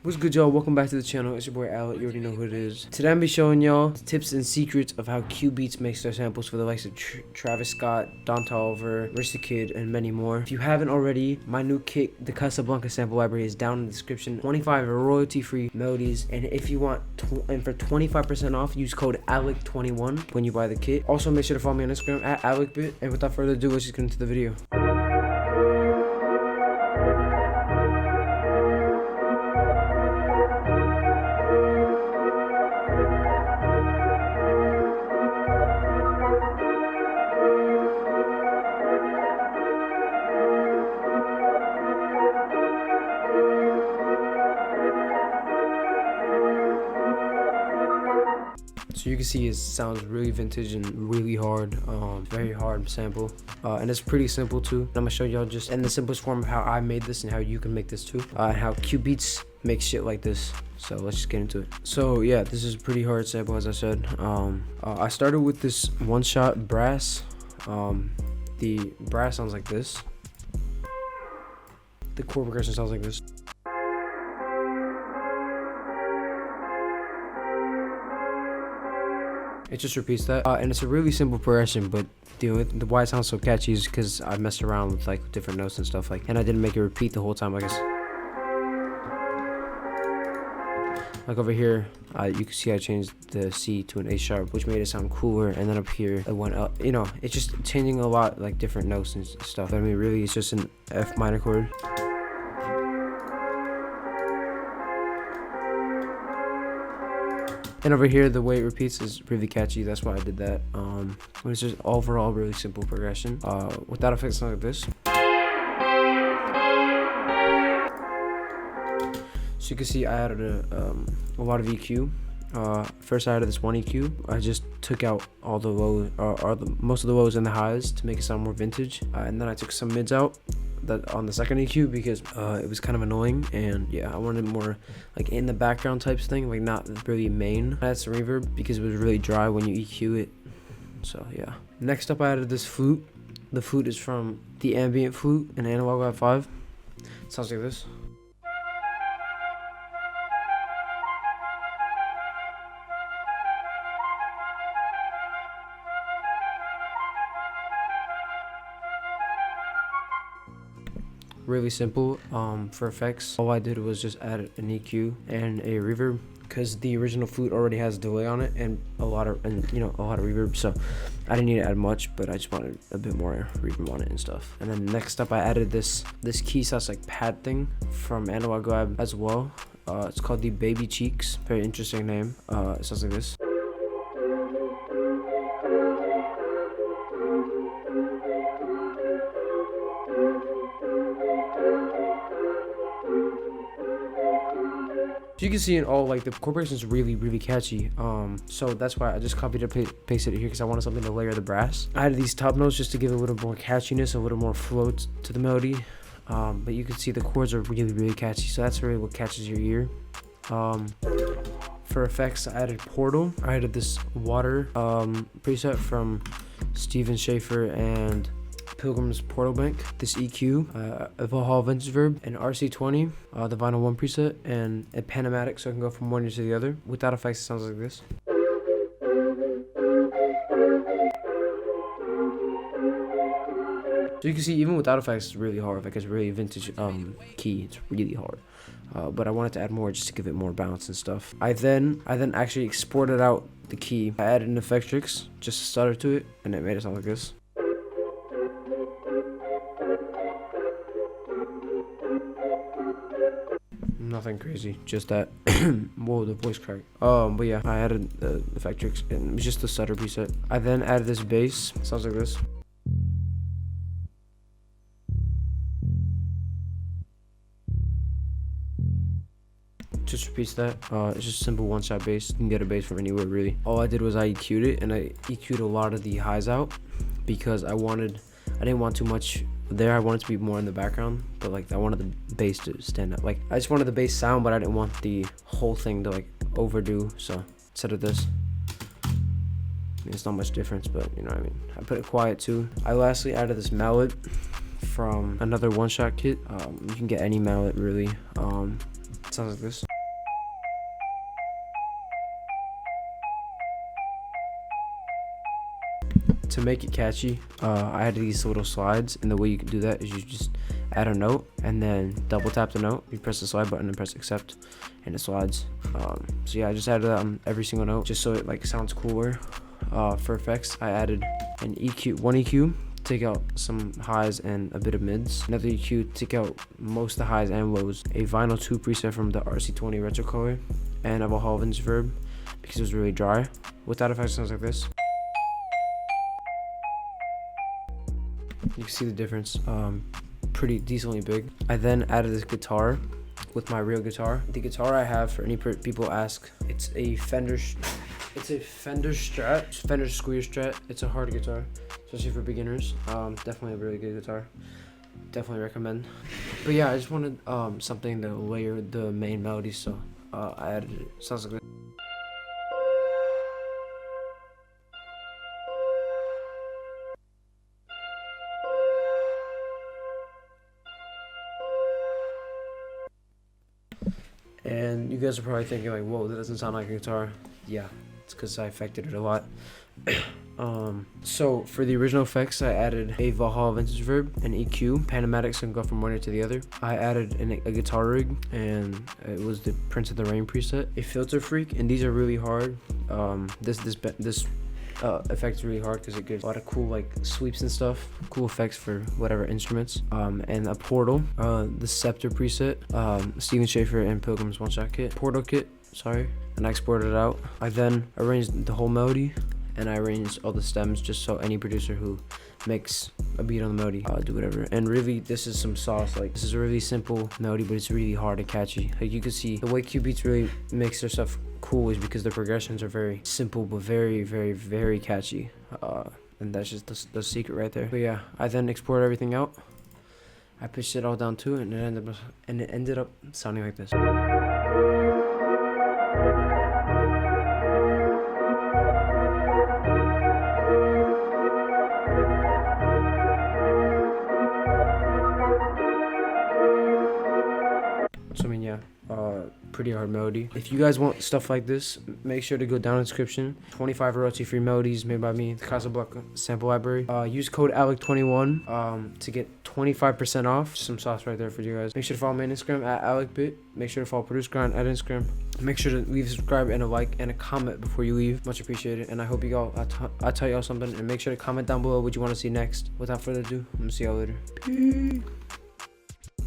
What's good, y'all? Welcome back to the channel. It's your boy Alec. You already know who it is. Today I'm gonna be showing y'all tips and secrets of how Cubeatz makes their samples for the likes of Travis Scott, Don Toliver, Rich the Kid, and many more. If you haven't already, my new kit, the Casablanca sample library, is down in the description. 25 royalty-free melodies, and if you want, and for 25% off, use code ALEC21 when you buy the kit. Also, make sure to follow me on Instagram at AlecBit. And without further ado, let's just get into the video. So you can see it sounds really vintage and really hard, very hard sample, and it's pretty simple too. I'm gonna show y'all just in the simplest form of how I made this and how you can make this too, and how Cubeatz makes shit like this. So let's just get into it. So yeah, this is a pretty hard sample, as I said. I started with this one-shot brass. The brass sounds like this. The chord progression sounds like this. It just repeats that, and it's a really simple progression, but the why it sounds so catchy is because I messed around with like different notes and stuff, and I didn't make it repeat the whole time. I guess like over here, you can see I changed the C to an A sharp, which made it sound cooler, and then up here it went up. You know, it's just changing a lot, like different notes and stuff. I mean, really, it's just an F minor chord. And over here, the way it repeats is really catchy. That's why I did that. But it's just overall really simple progression. Without effects, like this. So you can see I added a lot of EQ. First, I added this one EQ. I just took out all the lows, most of the lows and the highs to make it sound more vintage. And then I took some mids out on the second EQ because it was kind of annoying, and yeah, I wanted more like in the background types thing, like not really main. I had some reverb because it was really dry when you EQ it. So yeah. Next up, I added this flute. The flute is from the ambient flute in Analog Lab 5. It sounds like this. Really simple. For effects, all I did was just add an EQ and a reverb because the original flute already has delay on it and a lot of reverb, so I didn't need to add much, but I just wanted a bit more reverb on it and stuff. And then next up, I added this key sounds like pad thing from Analog Lab as well. It's called the Baby Cheeks. Very interesting name. It sounds like this. So you can see in all, like, the corporation is really catchy. So that's why I just copied and pasted it here because I wanted something to layer the brass. I added these top notes just to give it a little more catchiness, a little more float to the melody. But you can see the chords are really catchy, so that's really what catches your ear. For effects, I added Portal. I added this water preset from Steven Schaefer and Pilgrim's Portal Bank, this EQ, a Valhalla Vintage Verb, an RC20, the Vinyl 1 preset, and a Panamatic, so I can go from one ear to the other. Without effects, it sounds like this. So you can see, even without effects, it's really hard. Like, it's really vintage key. It's really hard. But I wanted to add more just to give it more bounce and stuff. I then actually exported out the key. I added an Effectrix, just a stutter to it, and it made it sound like this. Nothing crazy, just that. Whoa, the voice crack. But yeah, I added the Effectrix, and it was just the stutter preset. I then added this bass. Sounds like this. Just repeats that. It's just a simple one-shot bass. You can get a bass from anywhere, really. All I did was I EQ'd it, and I EQ'd a lot of the highs out because I didn't want too much there. I wanted to be more in the background, but like I wanted the bass to stand up. Like I just wanted the bass sound, but I didn't want the whole thing to like overdo. So instead of this, I mean, it's not much difference, but you know what I mean. I put it quiet too. I lastly added this mallet from another one-shot kit. You can get any mallet really. It sounds like this. to make it catchy, I added these little slides, and the way you can do that is you just add a note and then double tap the note. You press the slide button and press accept, and it slides. So yeah, I just added that on every single note just so it like sounds cooler. For effects, I added an EQ, one EQ, take out some highs and a bit of mids. Another EQ, take out most of the highs and lows. A Vinyl 2 preset from the RC20 retro color, and a Valhalla vintage verb because it was really dry. With that effect, it sounds like this. You can see the difference, pretty decently big. I then added this guitar with my real guitar. The guitar I have, for any people ask, it's a Fender Strat, Fender Squeeze Strat. It's a hard guitar, especially for beginners. Definitely a really good guitar. Definitely recommend. But yeah, I just wanted something to layer the main melody, so I added it. Sounds like this. And you guys are probably thinking like, whoa, that doesn't sound like a guitar. Yeah, it's because I affected it a lot. So for the original effects, I added a Valhalla vintage verb, an EQ, Panomatics can go from one ear to the other. I added a guitar rig, and it was the Prince of the Rain preset. A filter freak, and these are really hard. This effect is really hard because it gives a lot of cool like sweeps and stuff, cool effects for whatever instruments. And a portal, the Scepter preset, Steven Schaefer and Pilgrim's One Shot Kit, Portal Kit, sorry, and I exported it out. I then arranged the whole melody, and I arranged all the stems just so any producer who makes a beat on the melody do whatever. And really, this is some sauce. Like, this is a really simple melody, but it's really hard and catchy. Like, you can see the way Cubeatz really makes their stuff cool is because the progressions are very simple but very, very, very catchy. And that's just the secret right there. But yeah, I then exported everything out. I pitched it all down too, and it ended up sounding like this. So I mean, yeah, pretty hard melody. If you guys want stuff like this, make sure to go down in the description. 25 royalty-free melodies made by me, the Casablanca sample library. Use code ALEC21 to get 25% off. Some sauce right there for you guys. Make sure to follow me on Instagram at AlecBit. Make sure to follow Produce Grind at Instagram. Make sure to leave a subscribe and a like and a comment before you leave. Much appreciated. And I hope you all, I'll tell y'all something. And make sure to comment down below what you want to see next. Without further ado, I'm gonna see y'all later. Peace.